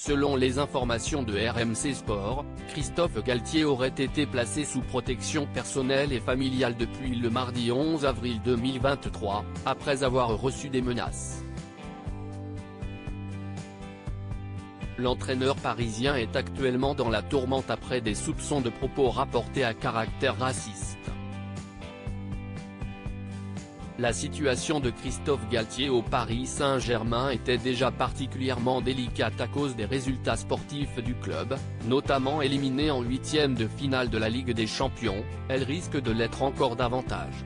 Selon les informations de RMC Sport, Christophe Galtier aurait été placé sous protection personnelle et familiale depuis le mardi 11 avril 2023, après avoir reçu des menaces. L'entraîneur parisien est actuellement dans la tourmente après des soupçons de propos rapportés à caractère raciste. La situation de Christophe Galtier au Paris Saint-Germain était déjà particulièrement délicate à cause des résultats sportifs du club, notamment éliminé en huitième de finale de la Ligue des Champions. Elle risque de l'être encore davantage.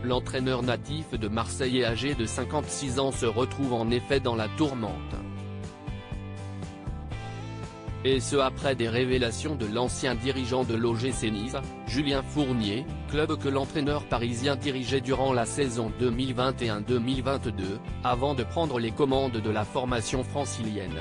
L'entraîneur natif de Marseille et âgé de 56 ans se retrouve en effet dans la tourmente. Et ce après des révélations de l'ancien dirigeant de l'OGC Nice, Julien Fournier, club que l'entraîneur parisien dirigeait durant la saison 2021-2022, avant de prendre les commandes de la formation francilienne.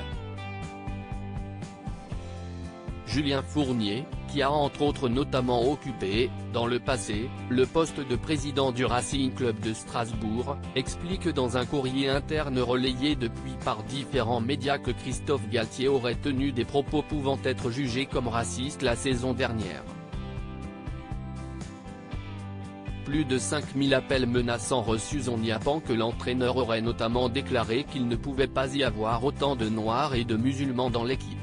Julien Fournier, qui a entre autres notamment occupé, dans le passé, le poste de président du Racing Club de Strasbourg, explique dans un courrier interne relayé depuis par différents médias que Christophe Galtier aurait tenu des propos pouvant être jugés comme racistes la saison dernière. Plus de 5000 appels menaçants reçus en y apprend que l'entraîneur aurait notamment déclaré qu'il ne pouvait pas y avoir autant de Noirs et de musulmans dans l'équipe.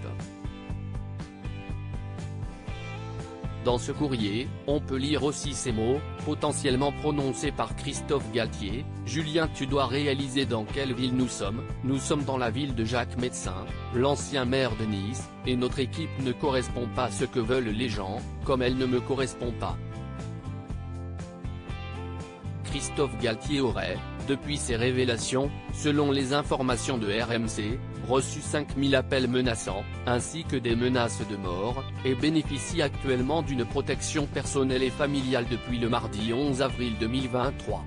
Dans ce courrier, on peut lire aussi ces mots, potentiellement prononcés par Christophe Galtier: « Julien, tu dois réaliser dans quelle ville nous sommes dans la ville de Jacques Médecin, l'ancien maire de Nice, et notre équipe ne correspond pas à ce que veulent les gens, comme elle ne me correspond pas. » Christophe Galtier aurait, depuis ces révélations, selon les informations de RMC, reçu 5000 appels menaçants, ainsi que des menaces de mort, et bénéficie actuellement d'une protection personnelle et familiale depuis le mardi 11 avril 2023.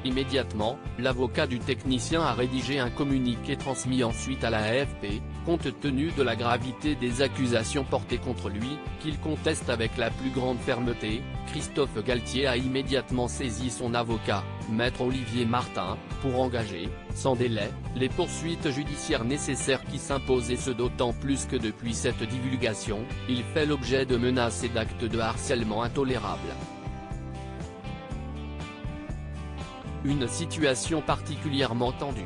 Immédiatement, l'avocat du technicien a rédigé un communiqué transmis ensuite à la AFP, compte tenu de la gravité des accusations portées contre lui, qu'il conteste avec la plus grande fermeté. Christophe Galtier a immédiatement saisi son avocat, Maître Olivier Martin, pour engager, sans délai, les poursuites judiciaires nécessaires qui s'imposent, et ce d'autant plus que depuis cette divulgation, il fait l'objet de menaces et d'actes de harcèlement intolérables. Une situation particulièrement tendue.